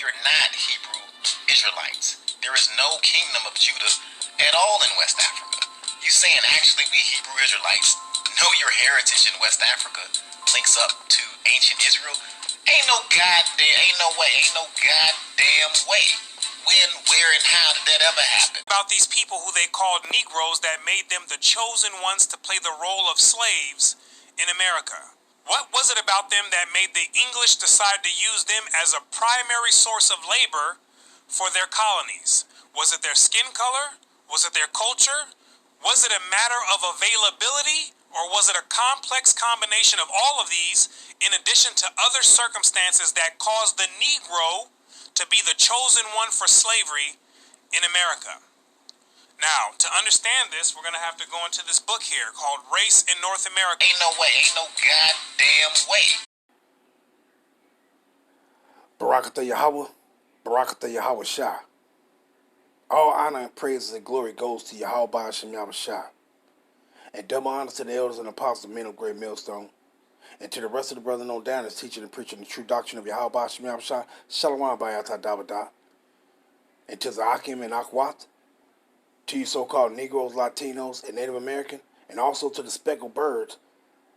you're not Hebrew Israelites. There is no kingdom of Judah at all in West Africa. You saying actually we Hebrew Israelites know your heritage in West Africa links up to ancient Israel? Ain't no goddamn way. When, where, and how did that ever happen? About these people who they called Negroes that made them the chosen ones to play the role of slaves in America. What was it about them that made the English decide to use them as a primary source of labor for their colonies? Was it their skin color? Was it their culture? Was it a matter of availability? Or was it a complex combination of all of these in addition to other circumstances that caused the Negro to be the chosen one for slavery in America? Now, to understand this, we're going to have to go into this book here called Race in North America. Ain't no goddamn way. Barakatah Yahweh, Barakatah Yahweh Shah. All honor and praises and glory goes to Yahweh Ba'ashem Yahweh Shah. And double honor to the elders and apostles, men of great millstone. And to the rest of the brethren on down that's teaching and preaching the true doctrine of Yahweh Ba'ashem Yahweh Shah. Shalom Bayatah Dabadah. And to Zaakim and Akwat. To you so-called Negroes, Latinos, and Native American, and also to the speckled birds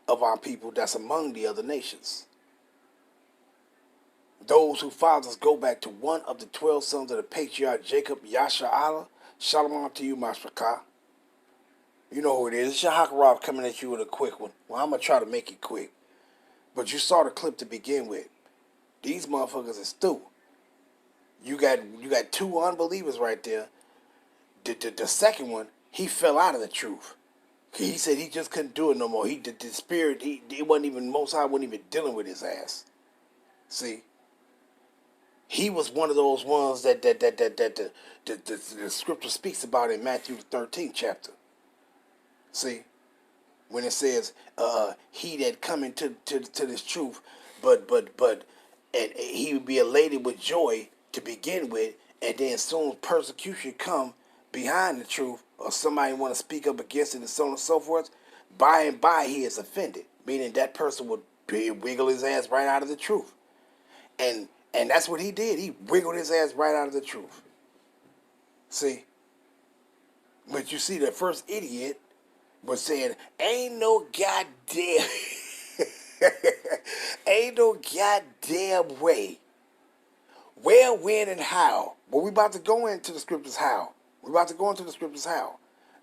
of our people that's among the other nations. Those whose fathers go back to one of the 12 sons of the patriarch Jacob, Yasha Allah, Shalom to you, Mashrakah. You know who it is. It's Shahakarab coming at you with a quick one. Well, I'm going to try to make it quick. But you saw the clip to begin with. These motherfuckers is through. You got two unbelievers right there. The second one, he fell out of the truth. He said he just couldn't do it no more. The spirit, it wasn't even, Most High wasn't even dealing with his ass. See? He was one of those ones that the scripture speaks about in Matthew the 13th chapter. See? When it says, he that come into this truth, but and he would be elated with joy to begin with, and then soon persecution come behind the truth, or somebody want to speak up against it, and so on and so forth, by and by he is offended, meaning that person would wiggle his ass right out of the truth. And that's what he did. He wiggled his ass right out of the truth. See? But you see, the first idiot was saying, ain't no goddamn way. Where, when, and how. But we about to go into the scriptures how.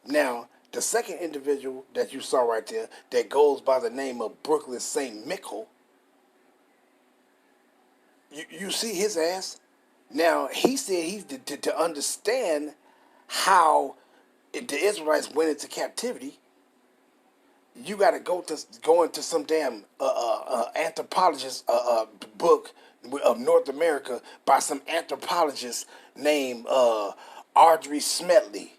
Now, the second individual that you saw right there that goes by the name of Brooklyn St. Michael, you see his ass? Now, he said he's to understand how the Israelites went into captivity, you got to go into some damn anthropologist book of North America by some anthropologist named Audrey Smetley.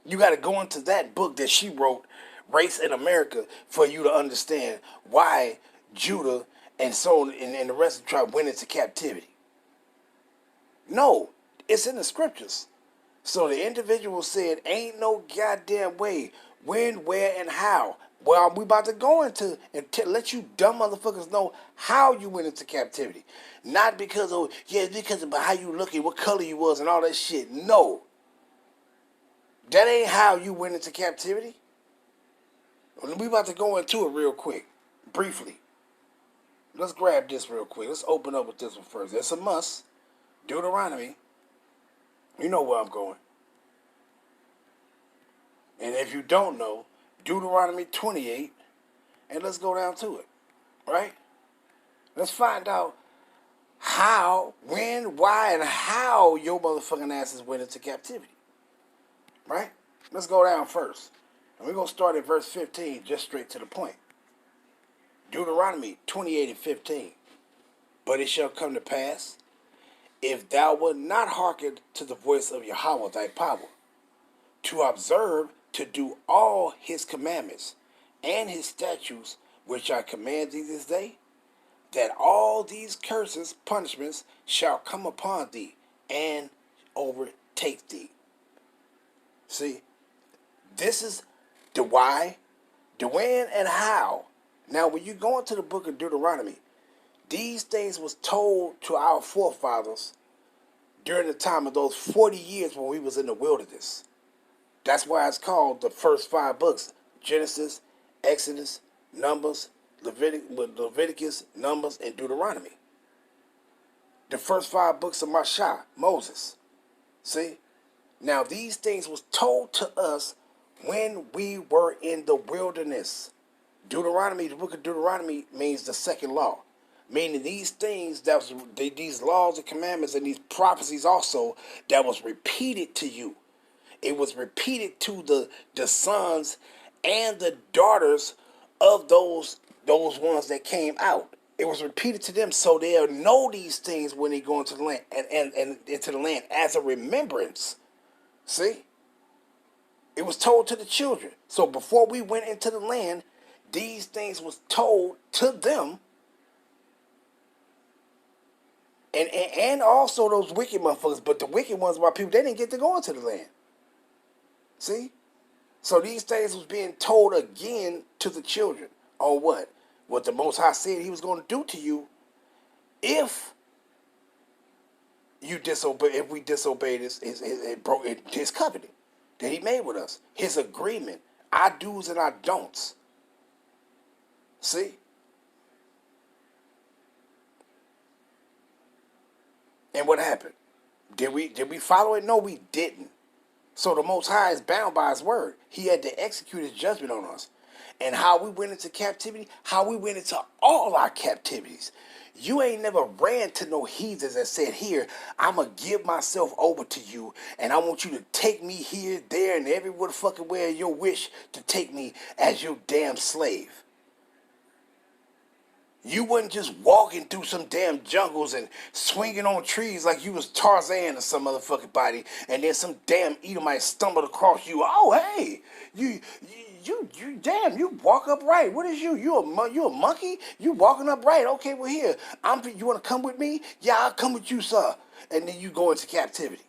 You got to go into that book that she wrote, Race in America, for you to understand why Judah and so and the rest of the tribe went into captivity. No, it's in the scriptures. So the individual said, ain't no goddamn way, when, where, and how. Well, we about to go into and let you dumb motherfuckers know how you went into captivity. Not because of, because of how you looking, what color you was, and all that shit. No. That ain't how you went into captivity. We about to go into it real quick, briefly. Let's grab this real quick. Let's open up with this one first. It's a must. Deuteronomy. You know where I'm going. And if you don't know, Deuteronomy 28, and let's go down to it, right? Let's find out how, when, why, and how your motherfucking asses went into captivity, right? Let's go down first. And we're going to start at verse 15, just straight to the point. Deuteronomy 28 and 15. But it shall come to pass, if thou wilt not hearken to the voice of Yahweh thy power, to observe to do all his commandments and his statutes which I command thee this day, that all these curses, punishments, shall come upon thee and overtake thee. See, this is the why, the when, and how. Now, when you go into the book of Deuteronomy, These things was told to our forefathers during the time of those 40 years when we was in the wilderness. That's why it's called the first 5 books: Genesis, Exodus, Numbers, Leviticus, Numbers, and Deuteronomy. The first 5 books of Mashah, Moses. See? Now these things was told to us when we were in the wilderness. Deuteronomy, the book of Deuteronomy means the second law. Meaning these things, these laws and commandments and these prophecies also, that was repeated to you. It was repeated to the sons and the daughters of those ones that came out. It was repeated to them so they'll know these things when they go into the land and into the land as a remembrance. See? It was told to the children. So before we went into the land, these things was told to them. And also those wicked motherfuckers. But the wicked ones, my people, they didn't get to go into the land. See? So these things was being told again to the children. On what? What the Most High said he was going to do to you if we disobey his covenant that he made with us. His agreement. Our do's and our don'ts. See? And what happened? Did we follow it? No, we didn't. So the Most High is bound by his word. He had to execute his judgment on us. And how we went into captivity, how we went into all our captivities. You ain't never ran to no heathens that said, here, I'm going to give myself over to you, and I want you to take me here, there, and everywhere the fucking way your wish to take me as your damn slave. You wasn't just walking through some damn jungles and swinging on trees like you was Tarzan or some motherfucking body, and then some damn Edomite stumbled across you. Oh, hey, you damn, you walk upright. What is you? You a monkey? You walking upright? Okay, well here, you want to come with me? Yeah, I'll come with you, sir. And then you go into captivity.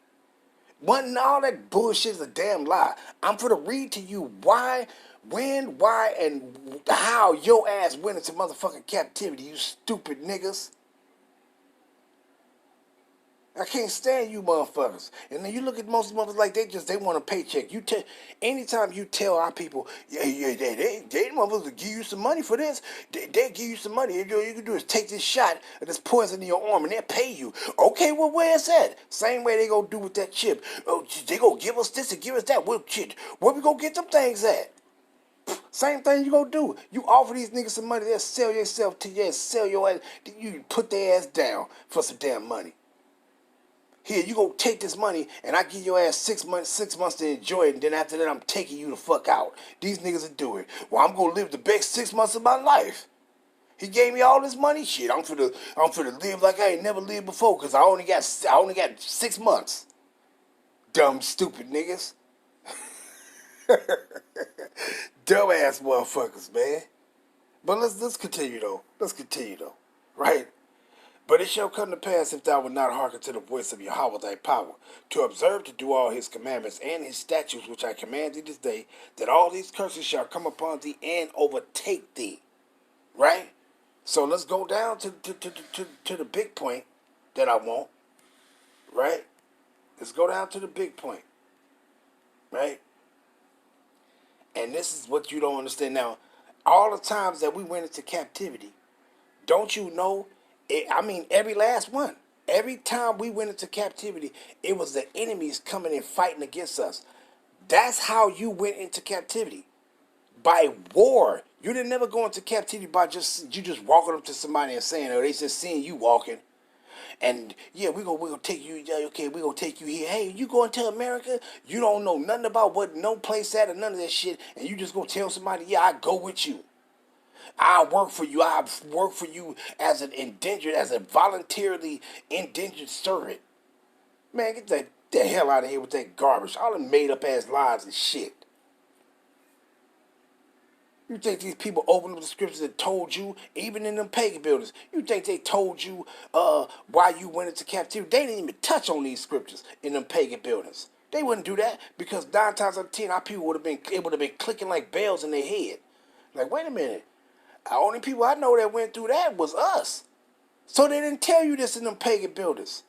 Wasn't all that bullshit is a damn lie. I'm for to read to you why, when, why, and how your ass went into motherfucking captivity, you stupid niggas. I can't stand you motherfuckers. And then you look at most motherfuckers like they want a paycheck. Anytime you tell our people, they motherfuckers give you some money for this, they give you some money. All you can do is take this shot of this poison in your arm and they'll pay you. Okay, well, where's that? Same way they gonna do with that chip. Oh, they gonna give us this and give us that. Well, shit, where we gonna get them things at? Same thing you gonna do. You offer these niggas some money, they'll sell yourself to you, sell your ass. You put their ass down for some damn money. Here, you go take this money, and I give your ass 6 months to enjoy it, and then after that, I'm taking you the fuck out. These niggas will do it. Well, I'm gonna live the best 6 months of my life. He gave me all this money. Shit, I'm finna live like I ain't never lived before, cause I only got 6 months. Dumb, stupid niggas. Dumbass motherfuckers, man. But let's continue though. Right? But it shall come to pass, if thou wilt not hearken to the voice of Yahweh thy power, to observe to do all his commandments and his statutes which I command thee this day, that all these curses shall come upon thee and overtake thee. Right? So let's go down to the big point that I want. Right? Let's go down to the big point. Right? And this is what you don't understand. Now, all the times that we went into captivity, don't you know? Every last one. Every time we went into captivity, it was the enemies coming and fighting against us. That's how you went into captivity. By war. You didn't never go into captivity by just walking up to somebody and saying, oh, they just seeing you walking. And yeah, we're gonna take you, okay, we're gonna take you here. Hey, you going to America? You don't know nothing about what no place at or none of that shit, and you just gonna tell somebody, yeah, I go with you. I work for you. I work for you as a voluntarily indentured servant. Man, get the hell out of here with that garbage. All them made up ass lies and shit. You think these people opened up the scriptures and told you, even in them pagan buildings, you think they told you why you went into captivity? They didn't even touch on these scriptures in them pagan buildings. They wouldn't do that because 9 times out of 10, our people would have been clicking like bells in their head. Like, wait a minute. The only people I know that went through that was us. So they didn't tell you this in them pagan buildings.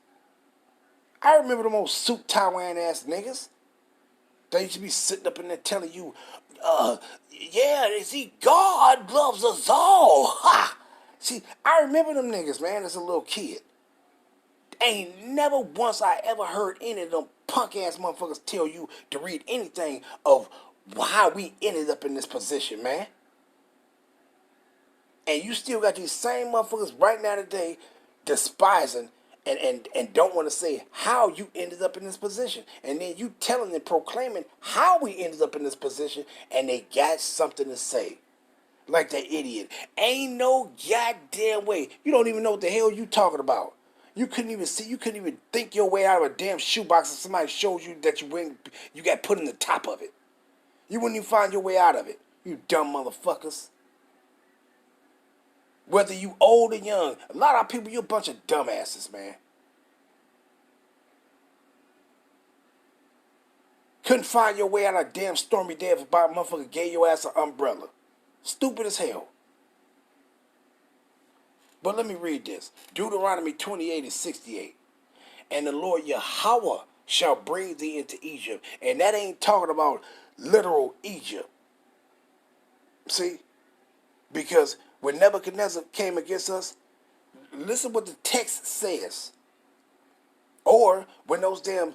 I remember them old suit tie wearing ass niggas. They used to be sitting up in there telling you, yeah, see, God loves us all. Ha! See, I remember them niggas, man, as a little kid. Ain't never once I ever heard any of them punk ass motherfuckers tell you to read anything of how we ended up in this position, man. And you still got these same motherfuckers right now today despising and don't want to say how you ended up in this position. And then you telling and proclaiming how we ended up in this position, and they got something to say. Like that idiot. Ain't no goddamn way. You don't even know what the hell you talking about. You couldn't even see, you couldn't even think your way out of a damn shoebox if somebody showed you that you got put in the top of it. You wouldn't even find your way out of it. You dumb motherfuckers. Whether you old or young, a lot of people, you a bunch of dumbasses, man. Couldn't find your way out of a damn stormy day if a motherfucker gave your ass an umbrella. Stupid as hell. But let me read this. Deuteronomy 28:68. And the Lord Yahweh shall bring thee into Egypt. And that ain't talking about literal Egypt. See? Because when Nebuchadnezzar came against us, listen what the text says. Or when those damn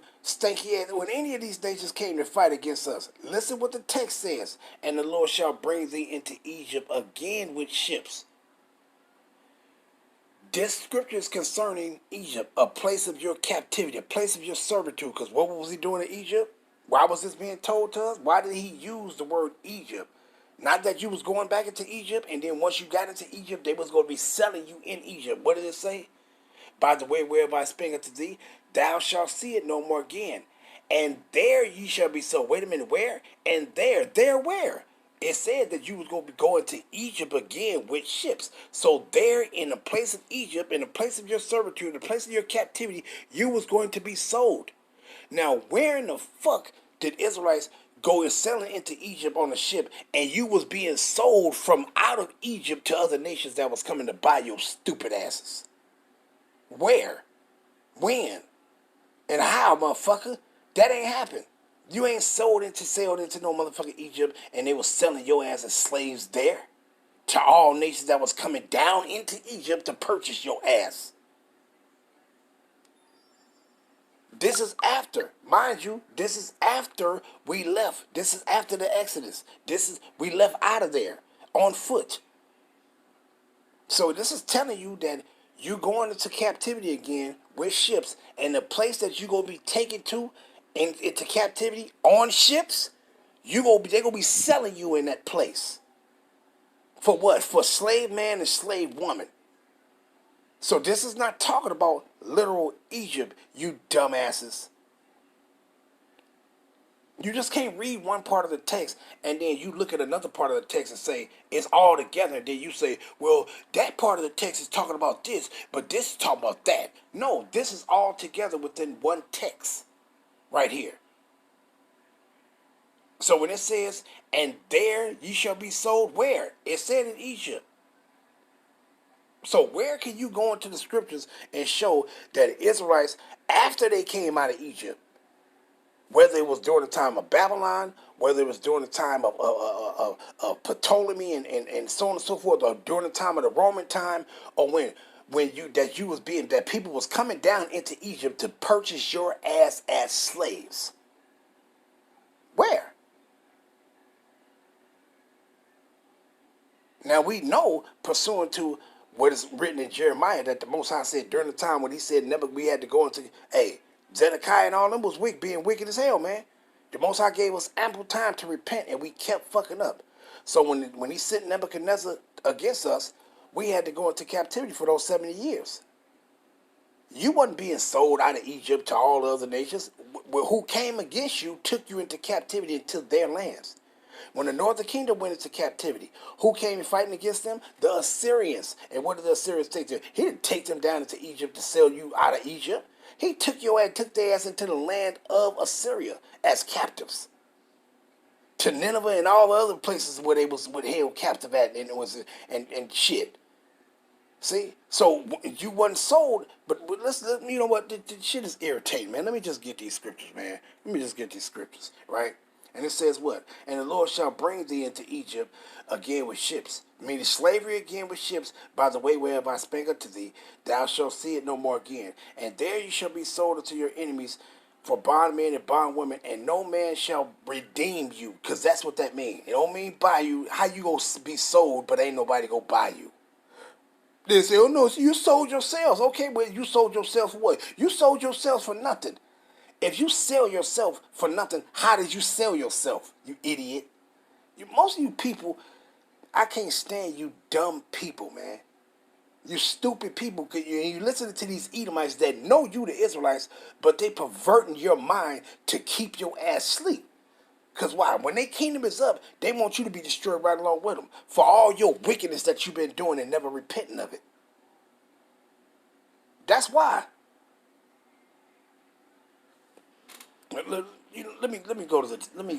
when any of these nations came to fight against us, listen what the text says. And the Lord shall bring thee into Egypt again with ships. This scripture is concerning Egypt, a place of your captivity, a place of your servitude. Because what was he doing in Egypt? Why was this being told to us? Why did he use the word Egypt? Not that you was going back into Egypt, and then once you got into Egypt, they was going to be selling you in Egypt. What did it say? By the way whereof I spake unto thee, thou shalt see it no more again. And there ye shall be sold. Wait a minute, where? And there where? It said that you was going to be going to Egypt again with ships. So there in the place of Egypt, in the place of your servitude, in the place of your captivity, you was going to be sold. Now, where in the fuck did Israelites go and selling into Egypt on a ship, and you was being sold from out of Egypt to other nations that was coming to buy your stupid asses? Where? When? And how, motherfucker? That ain't happened. You ain't sailed into no motherfucking Egypt, and they was selling your ass as slaves there to all nations that was coming down into Egypt to purchase your ass. This is after, mind you, this is after we left. This is after the Exodus. We left out of there on foot. So this is telling you that you going into captivity again with ships, and the place that you gonna be taken to into captivity on ships, they gonna be selling you in that place. For what? For slave man and slave woman. So this is not talking about literal Egypt, you dumbasses. You just can't read one part of the text and then you look at another part of the text and say it's all together. And then you say, well, that part of the text is talking about this, but this is talking about that. No, this is all together within one text right here. So when it says, and there ye shall be sold, where? It said in Egypt. So where can you go into the scriptures and show that the Israelites, after they came out of Egypt, whether it was during the time of Babylon, whether it was during the time of Ptolemy and so on and so forth, or during the time of the Roman time, or that people was coming down into Egypt to purchase your ass as slaves? Where? Now we know, pursuant to what is written in Jeremiah, that the Most High said during the time when he said never we had to go into, Zedekiah and all them was being wicked as hell, man. The Most High gave us ample time to repent, and we kept fucking up. So when he sent Nebuchadnezzar against us, we had to go into captivity for those 70 years. You wasn't being sold out of Egypt to all the other nations. Who came against you took you into captivity into their lands. When the northern kingdom went into captivity, who came and fighting against them? The Assyrians. And what did the Assyrians take them? He didn't take them down into Egypt to sell you out of Egypt. He took their ass into the land of Assyria as captives. To Nineveh and all the other places where they was held captive at and shit. See, so you wasn't sold, but you know what? This shit is irritating, man. Let me just get these scriptures, man. Let me just get these scriptures, right? And it says what? And the Lord shall bring thee into Egypt again with ships, meaning slavery again with ships, by the way whereof I spake unto thee. Thou shalt see it no more again. And there you shall be sold unto your enemies for bondmen and bondwomen, and no man shall redeem you, because that's what that means. It don't mean buy you. How you gonna be sold, but ain't nobody gonna buy you? They say, oh no, you sold yourselves. Okay, but you sold yourself for what? You sold yourselves for nothing. If you sell yourself for nothing, how did you sell yourself, you idiot? Most of you people, I can't stand you dumb people, man. You stupid people. You listen to these Edomites that know you, the Israelites, but they perverting your mind to keep your ass asleep. Because why? When their kingdom is up, they want you to be destroyed right along with them for all your wickedness that you've been doing and never repenting of it. That's why. Let me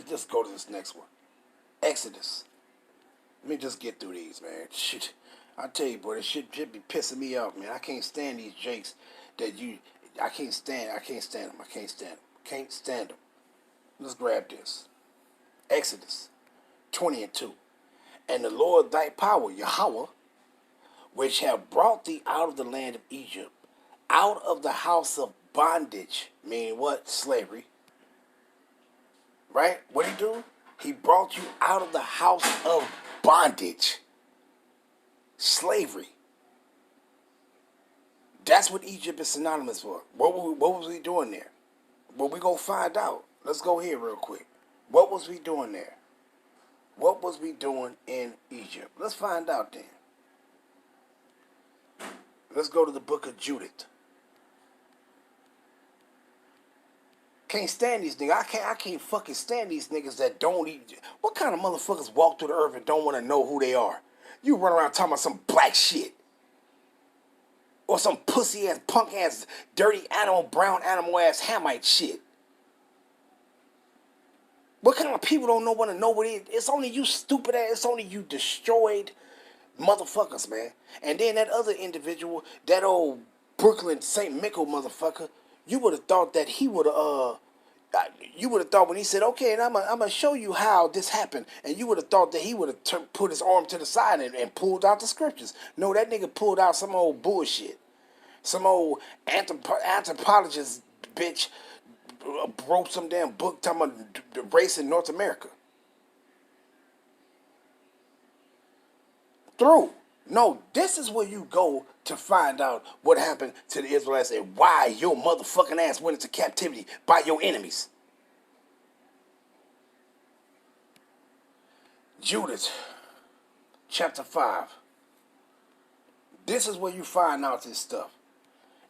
just go to this next one. Exodus. Let me just get through these, man. Shit. I tell you, boy, this shit be pissing me off, man. I can't stand these jakes that I can't stand them. Can't stand them. Let's grab this. Exodus 20:2. And the Lord thy power, Yahweh, which have brought thee out of the land of Egypt, out of the house of bondage, meaning what? Slavery. Right? What he do? He brought you out of the house of bondage. Slavery. That's what Egypt is synonymous for. What was we doing there? Well, we gonna find out. Let's go here real quick. What was we doing there? What was we doing in Egypt? Let's find out then. Let's go to the book of Judith. Can't stand these niggas. I can't fucking stand these niggas that don't eat. What kind of motherfuckers walk through the earth and don't want to know who they are? You run around talking about some black shit. Or some pussy ass, punk ass, dirty animal, brown animal ass Hamite shit. What kind of people don't want to know what it is? It's only you stupid ass. It's only you destroyed motherfuckers, man. And then that other individual, that old Brooklyn St. Michael motherfucker, you would have thought that he would have, you would have thought when he said, okay, and I'm gonna show you how this happened, and you would have thought that he would have put his arm to the side and pulled out the scriptures. No, that nigga pulled out some old bullshit. Some old anthropologist bitch wrote some damn book talking about the race in North America. No, this is where you go to find out what happened to the Israelites and why your motherfucking ass went into captivity by your enemies. Judith, chapter 5. This is where you find out this stuff.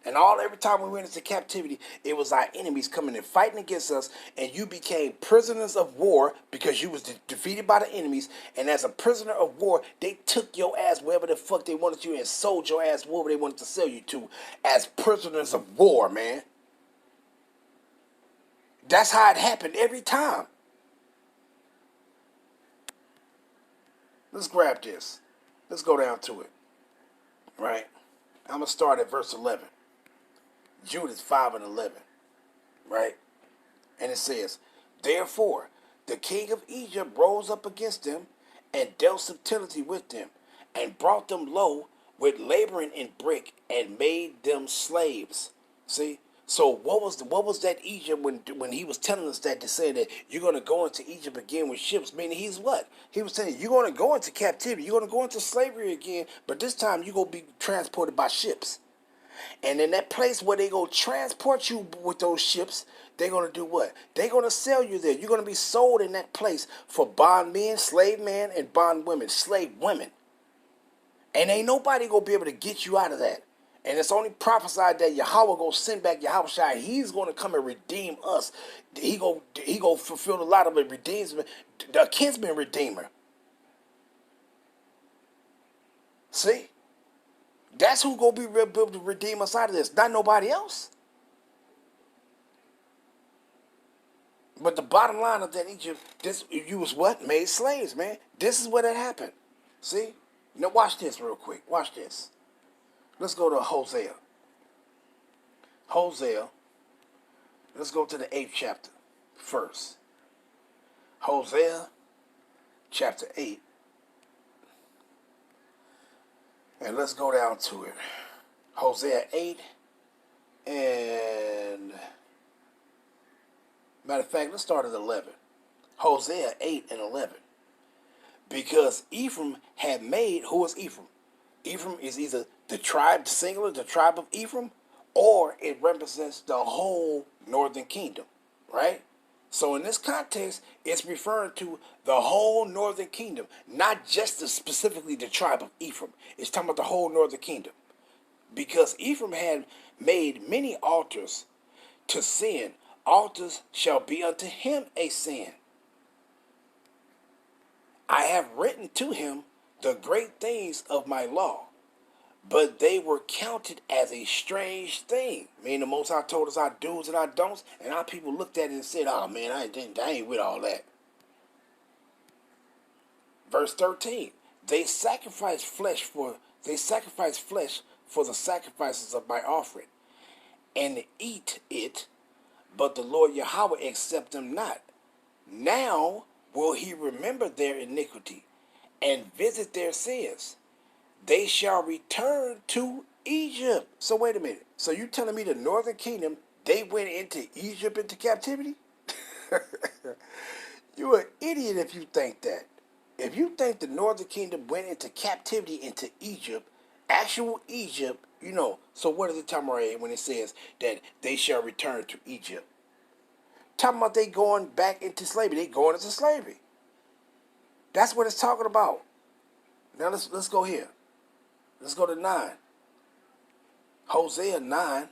And every time we went into captivity, it was our enemies coming and fighting against us, and you became prisoners of war because you was defeated by the enemies. And as a prisoner of war, they took your ass wherever the fuck they wanted you and sold your ass wherever they wanted to sell you to as prisoners of war, man. That's how it happened every time. Let's grab this. Let's go down to it. Right? I'm going to start at verse 11. Judith 5:11, right? And it says, therefore, the king of Egypt rose up against them and dealt subtlety with them and brought them low with laboring in brick and made them slaves. See? So what was that Egypt when he was telling us that, to say that you're going to go into Egypt again with ships, meaning he's what? He was saying you're going to go into captivity, you're going to go into slavery again, but this time you're going to be transported by ships. And in that place where they go transport you with those ships, they're going to do what? They're going to sell you there. You're going to be sold in that place for bondmen, slave men, and bondwomen, slave women. And ain't nobody going to be able to get you out of that. And it's only prophesied that Yahweh going to send back Yahushua. He's going to come and redeem us. He go fulfill a lot of it, redeems the kinsman redeemer. See? That's who gonna be able to redeem us out of this, not nobody else. But the bottom line of that Egypt, you was what? Made slaves, man. This is where that happened. See? Now watch this real quick. Watch this. Let's go to Hosea. Hosea. Let's go to the 8th chapter first. Hosea chapter 8. And let's go down to it. Hosea 8 and matter of fact, let's start at 11. Hosea 8 and 11. Because Ephraim had made, who is Ephraim? Ephraim is either the tribe, singular, the tribe of Ephraim, or it represents the whole northern kingdom, right? So in this context, it's referring to the whole northern kingdom, not just specifically the tribe of Ephraim. It's talking about the whole northern kingdom. Because Ephraim had made many altars to sin, altars shall be unto him a sin. I have written to him the great things of my law, but they were counted as a strange thing. Meaning the Most High told us our do's and our don'ts, and our people looked at it and said, oh man, I ain't with all that. Verse 13, they sacrifice flesh for the sacrifices of my offering, and eat it, but the Lord Yahweh accept them not. Now will he remember their iniquity and visit their sins. They shall return to Egypt. So wait a minute. So you telling me the northern kingdom, they went into Egypt into captivity? You're an idiot if you think that. If you think the northern kingdom went into captivity into Egypt, actual Egypt, so what is it talking about when it says that they shall return to Egypt? Talking about they going back into slavery. They going into slavery. That's what it's talking about. Now let's go here. Let's go to 9. Hosea 9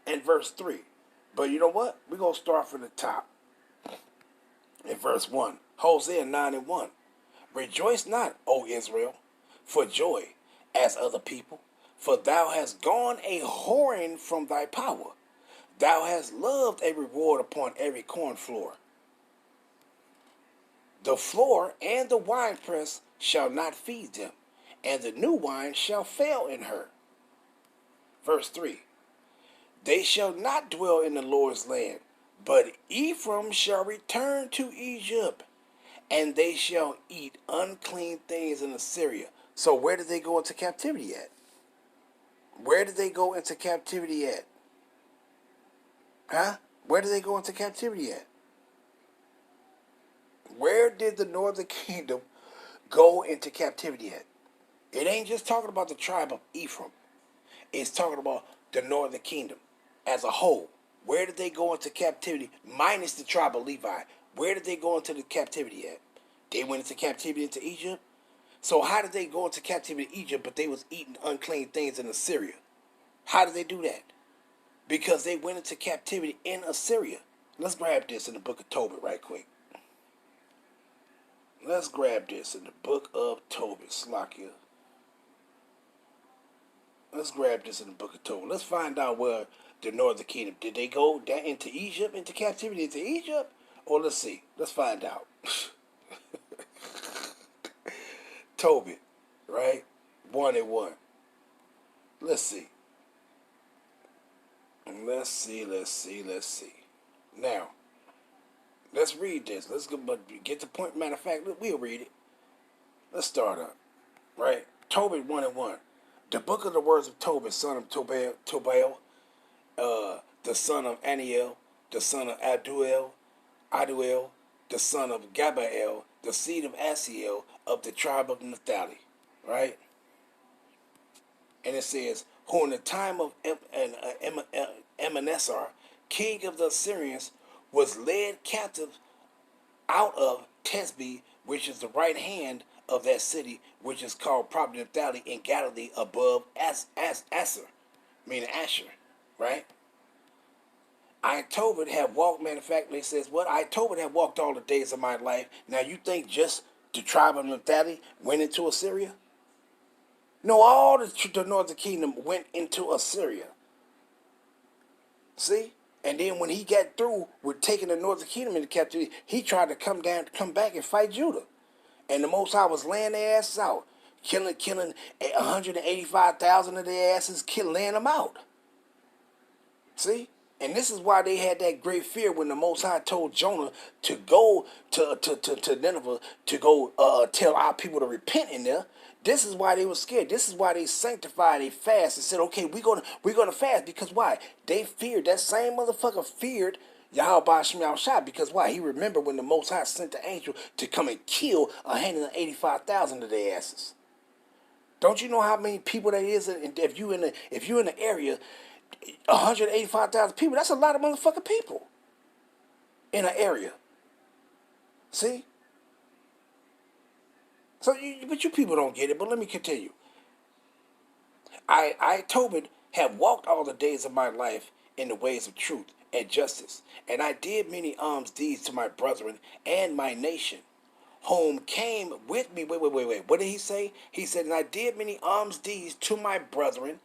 and verse 3. But you know what? We're going to start from the top. In verse 1. Hosea 9 and 1. Rejoice not, O Israel, for joy as other people, for thou hast gone a whoring from thy power. Thou hast loved a reward upon every corn floor. The floor and the winepress shall not feed them, and the new wine shall fail in her. Verse 3. They shall not dwell in the Lord's land, but Ephraim shall return to Egypt, and they shall eat unclean things in Assyria. So where did they go into captivity at? Where did they go into captivity at? Huh? Where did they go into captivity at? Where did the northern kingdom go into captivity at? It ain't just talking about the tribe of Ephraim. It's talking about the northern kingdom as a whole. Where did they go into captivity minus the tribe of Levi? Where did they go into the captivity at? They went into captivity into Egypt. So how did they go into captivity in Egypt but they was eating unclean things in Assyria? How did they do that? Because they went into captivity in Assyria. Let's grab this in the book of Tobit right quick. Let's grab this in the book of Tobit, Slakia. Let's grab this in the book of Tobit. Let's find out where the northern kingdom, did they go down into Egypt, into captivity into Egypt? Or let's see. Let's find out. Tobit, right? 1 and 1. Let's see. Let's see. Now, let's read this. Let's get the point. Matter of fact, we'll read it. Let's start up. Right? Tobit 1 and 1. The book of the words of Tobit, son of Tobael, the son of Aniel, the son of Aduel, the son of Gabael, the seed of Asiel, of the tribe of Naphtali. Right? And it says, who in the time of Emanessar, king of the Assyrians, was led captive out of Tesbe, which is the right hand of that city, which is called probably Naphtali in Galilee above Asher, meaning Asher, right? I Tobit have walked, matter of fact, it says, what? I Tobit have walked all the days of my life. Now you think just the tribe of Naphtali went into Assyria? No, all the northern kingdom went into Assyria. See? And then when he got through with taking the northern kingdom into captivity, he tried to come back and fight Judah. And the Most High was laying their ass out. killing 185,000 of their asses, laying them out. See? And this is why they had that great fear when the Most High told Jonah to go to Nineveh to go tell our people to repent in there. This is why they were scared. This is why they sanctified, they fast and said, okay, we're gonna fast. Because why? They feared. That same motherfucker feared Yahweh Shem Shai. Because why? He remembered when the Most High sent the angel to come and kill 185,000 of their asses. Don't you know how many people that is? And if you're in the area, 185,000 people, that's a lot of motherfucking people in an area. See? So, but you people don't get it, but let me continue. I, Tobit, have walked all the days of my life in the ways of truth and justice, and I did many alms deeds to my brethren and my nation, whom came with me. Wait. What did he say? He said, and I did many alms deeds to my brethren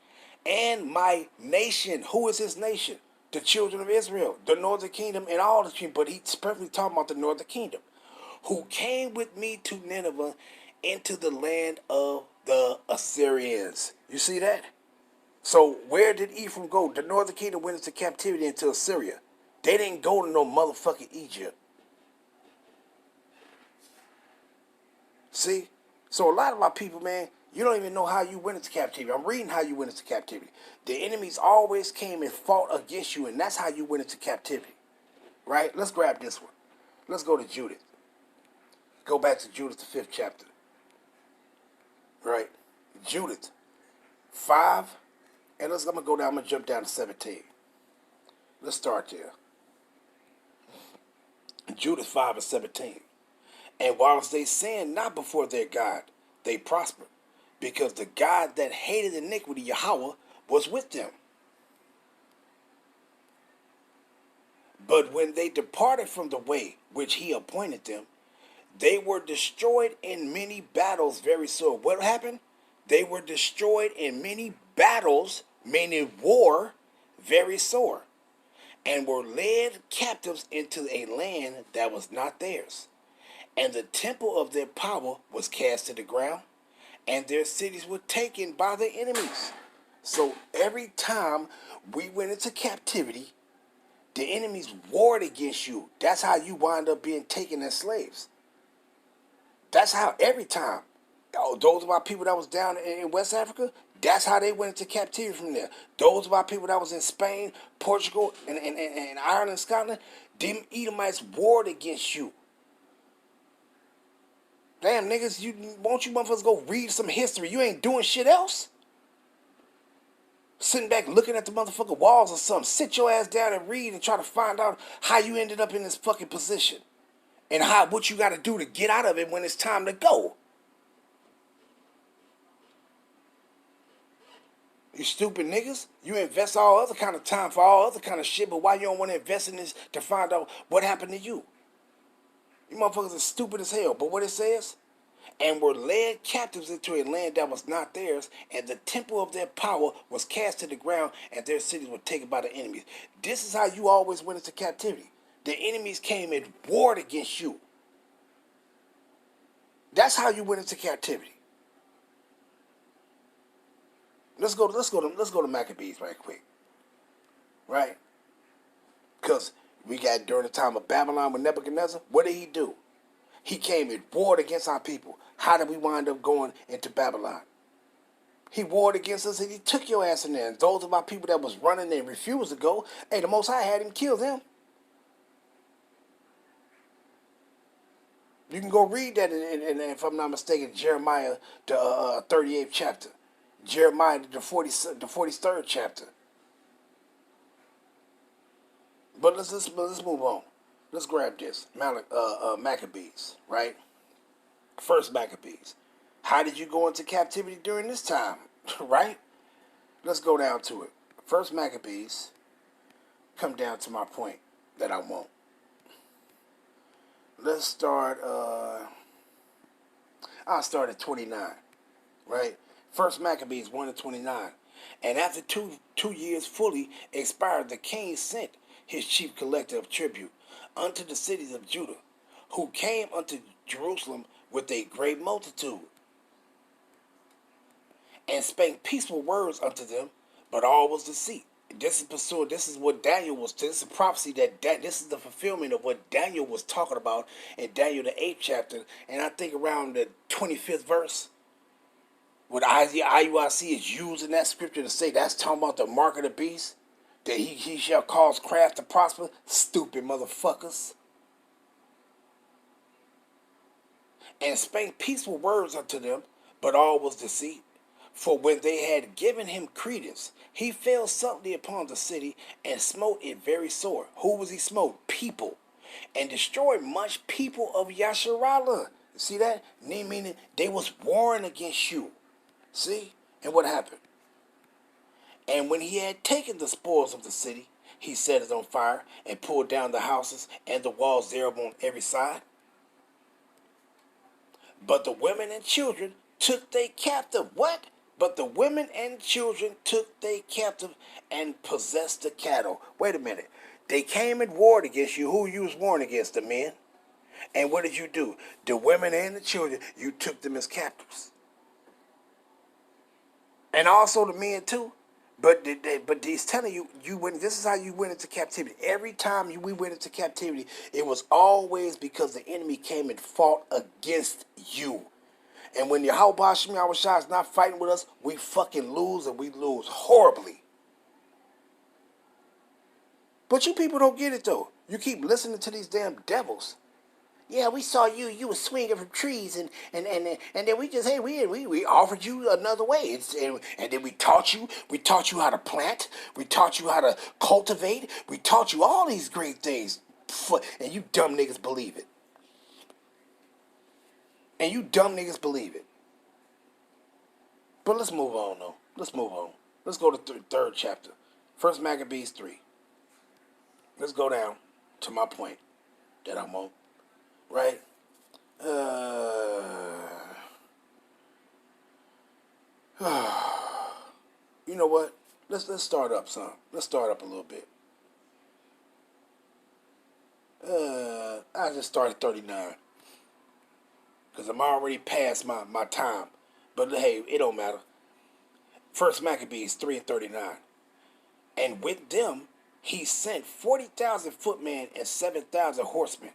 and my nation. Who is his nation? The children of Israel, the northern kingdom, and all the kingdom. But he's perfectly talking about the northern kingdom, who came with me to Nineveh into the land of the Assyrians. You see that? So where did Ephraim go? The northern kingdom went into captivity into Assyria. They didn't go to no motherfucking Egypt. See? So a lot of my people, man, you don't even know how you went into captivity. I'm reading how you went into captivity. The enemies always came and fought against you, and that's how you went into captivity. Right? Let's grab this one. Let's go to Judith. Go back to Judith, the 5th chapter. Right? Judith 5. And I'm going to go down. I'm going to jump down to 17. Let's start there. Judith 5 and 17. And whilst they sinned not before their God, they prospered, because the God that hated iniquity, Yahweh, was with them. But when they departed from the way which he appointed them, they were destroyed in many battles very sore. What happened? They were destroyed in many battles, meaning war, very sore, and were led captives into a land that was not theirs. And the temple of their power was cast to the ground, and their cities were taken by the enemies. So every time we went into captivity, the enemies warred against you. That's how you wind up being taken as slaves. That's how every time. Those of our people that was down in West Africa, that's how they went into captivity from there. Those of our people that was in Spain, Portugal, and Ireland and Scotland, them Edomites warred against you. Damn, niggas, won't you motherfuckers go read some history? You ain't doing shit else? Sitting back looking at the motherfucking walls or something. Sit your ass down and read and try to find out how you ended up in this fucking position. And what you got to do to get out of it when it's time to go. You stupid niggas. You invest all other kind of time for all other kind of shit, but why you don't want to invest in this to find out what happened to you? You motherfuckers are stupid as hell. But what it says? And were led captives into a land that was not theirs, and the temple of their power was cast to the ground, and their cities were taken by the enemies. This is how you always went into captivity. The enemies came and warred against you. That's how you went into captivity. Let's go to Maccabees right quick. Right? Because we got during the time of Babylon with Nebuchadnezzar, what did he do? He came and warred against our people. How did we wind up going into Babylon? He warred against us and he took your ass in there. And those of our people that was running and refused to go, hey, the Most High had him kill them. You can go read that, in, if I'm not mistaken, Jeremiah, the 38th chapter. Jeremiah, the 43rd chapter. But let's move on. Let's grab this. Maccabees, right? First Maccabees. How did you go into captivity during this time, right? Let's go down to it. First Maccabees. Come down to my point that I want. Let's start. I'll start at 29, right? First Maccabees 1-29. And after two years fully expired, the king sent his chief collector of tribute unto the cities of Judah, who came unto Jerusalem with a great multitude. and spake peaceful words unto them, but all was deceit. This is pursuing. This is what Daniel was. This is a prophecy this is the fulfillment of what Daniel was talking about in Daniel the 8th chapter, and I think around the 25th verse. What IUIC is using that scripture to say that's talking about the mark of the beast, that he shall cause craft to prosper. Stupid motherfuckers. And spake peaceful words unto them, but all was deceit. For when they had given him credence, he fell suddenly upon the city and smote it very sore. Who was he smote? People. And destroyed much people of Yasharallah. See that? Meaning they was warring against you. See? And what happened? And when he had taken the spoils of the city, he set it on fire and pulled down the houses and the walls thereof on every side. But the women and children took they captive. What? But the women and children took they captive and possessed the cattle. Wait a minute. They came and warred against you. Who you was warring against? The men. And what did you do? The women and the children, you took them as captives. And also the men too. But he's telling you, this is how you went into captivity. Every time we went into captivity, it was always because the enemy came and fought against you. And when Yahweh Hashem Yahushua is not fighting with us, we fucking lose, and we lose horribly. But you people don't get it though. You keep listening to these damn devils. Yeah, we saw you were swinging from trees, and then we just, hey, we offered you another way, and then we taught you how to plant, we taught you how to cultivate, we taught you all these great things, and you dumb niggas believe it. And you dumb niggas believe it. But let's move on though. Let's move on. Let's go to third chapter, 1 Maccabees 3. Let's go down to my point that I'm on. Right? You know what? Let's start up some. Let's start up a little bit. I just started 39. Because I'm already past my time. But hey, it don't matter. 1 Maccabees 3 and 39. And with them he sent 40,000 footmen and 7,000 horsemen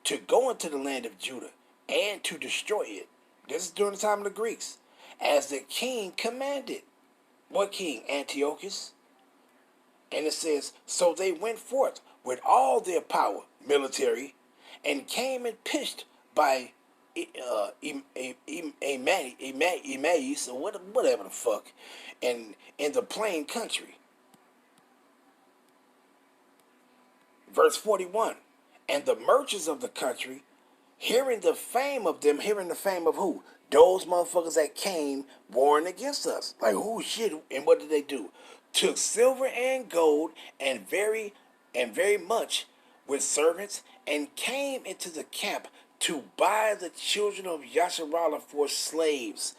to go into the land of Judah and to destroy it. This is during the time of the Greeks, as the king commanded. What king? Antiochus. And it says, so they went forth with all their power, military, and came and pitched by Emmaus, or whatever the fuck, in the plain country. Verse 41. And the merchants of the country, hearing the fame of them, hearing the fame of who? Those motherfuckers that came warring against us. Like, oh shit. And what did they do? Took silver and gold and very much with servants, and came into the camp to buy the children of Yasharallah for slaves.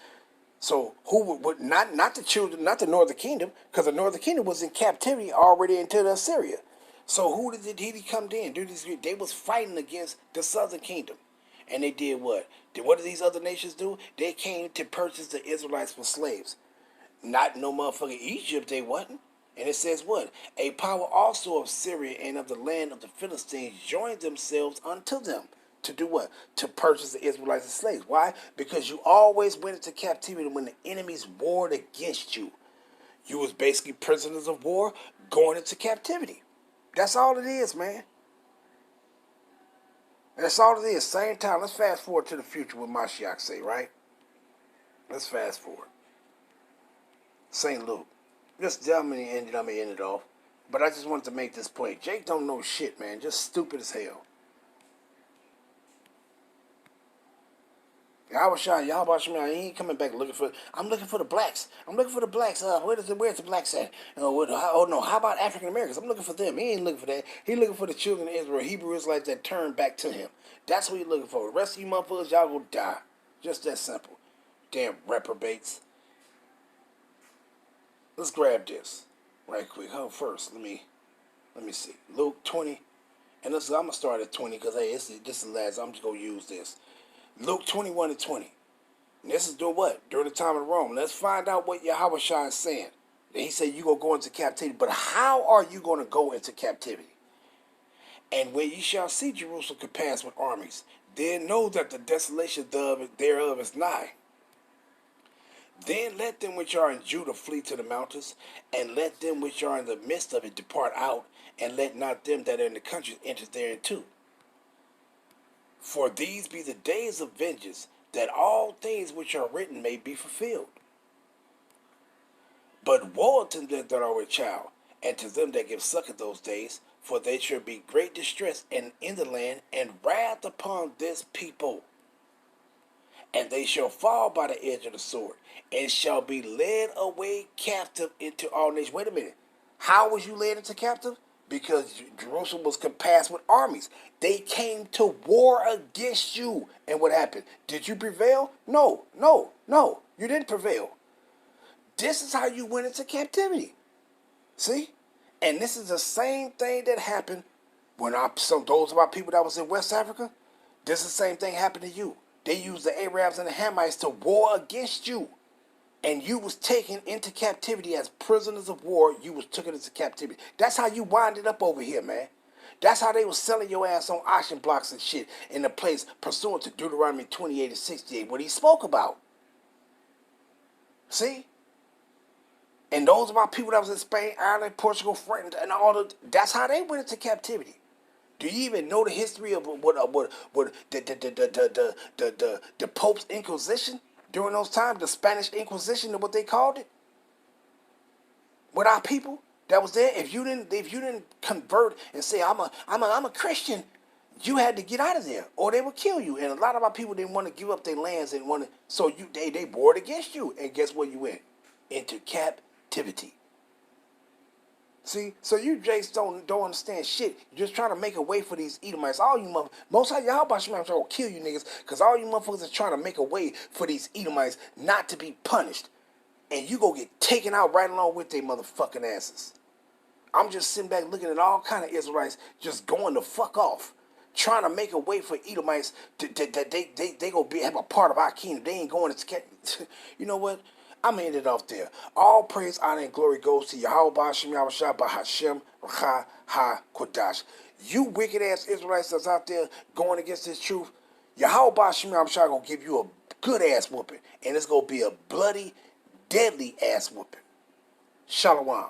So who would not the children, not the northern kingdom, because the northern kingdom was in captivity already into Assyria. So who did he come in? They was fighting against the southern kingdom. And they did what? What did these other nations do? They came to purchase the Israelites for slaves. Not no motherfucking Egypt, they wasn't. And it says what? A power also of Syria and of the land of the Philistines joined themselves unto them. To do what? To purchase the Israelites as slaves. Why? Because you always went into captivity when the enemies warred against you. You was basically prisoners of war going into captivity. That's all it is, man. That's all it is. Same time. Let's fast forward to the future with Mashiach say, right? Let's fast forward. St. Luke. Just I'm gonna end it off. But I just wanted to make this point. Jake don't know shit, man. Just stupid as hell. Yahweh Shem, he ain't coming back looking for. I'm looking for the blacks. Where's the blacks at? How about African Americans? I'm looking for them. He ain't looking for that. He looking for the children of Israel, Hebrew Israelites that turn back to him. That's what he looking for. The rest of you motherfuckers, y'all gonna die. Just that simple. Damn reprobates. Let's grab this right quick. First, let me see. Luke 20, and I'm gonna start at 20 because hey, this is the last. I'm just gonna use this. Luke 21 and 20. And this is doing what? During the time of Rome. Let's find out what Yahweh Shai is saying. He said you're going to go into captivity. But how are you going to go into captivity? And when ye shall see Jerusalem compassed with armies, then know that the desolation thereof is nigh. Then let them which are in Judah flee to the mountains, and let them which are in the midst of it depart out, and let not them that are in the country enter therein too. For these be the days of vengeance, that all things which are written may be fulfilled. But woe unto them that are with child, and to them that give suck in those days, for there shall be great distress in the land, and wrath upon this people. And they shall fall by the edge of the sword, and shall be led away captive into all nations. Wait a minute. How was you led into captive? Because Jerusalem was compassed with armies. They came to war against you. And what happened? Did you prevail? No. You didn't prevail. This is how you went into captivity. See? And this is the same thing that happened when those of our people that was in West Africa. This is the same thing happened to you. They used the Arabs and the Hamites to war against you. And you was taken into captivity as prisoners of war. You was taken into captivity. That's how you winded up over here, man. That's how they was selling your ass on auction blocks and shit in the place pursuant to Deuteronomy 28 and 68, what he spoke about. See? And those of our people that was in Spain, Ireland, Portugal, France, and that's how they went into captivity. Do you even know the history of what the Pope's Inquisition during those times, the Spanish Inquisition, what they called it? With our people that was there, if you didn't convert and say I'm a Christian, you had to get out of there, or they would kill you. And a lot of our people didn't want to give up their lands and they warred against you. And guess where you went? Into captivity. See, so you just don't understand shit. You're just trying to make a way for these Edomites. All you motherfuckers, most of y'all about to go kill you niggas, because all you motherfuckers are trying to make a way for these Edomites not to be punished. And you go get taken out right along with their motherfucking asses. I'm just sitting back looking at all kind of Israelites just going the fuck off, trying to make a way for Edomites that they go have a part of our kingdom. They ain't going to, you know what? I'm going to end it off there. All praise, honor, and glory goes to Yahweh Ba'ashem Yahushua Ba'Hashem Rcha HaKodash. You wicked ass Israelites that's out there going against this truth, Yahweh Ba'ashem Yahushua going to give you a good ass whooping. And it's going to be a bloody, deadly ass whooping. Shalom.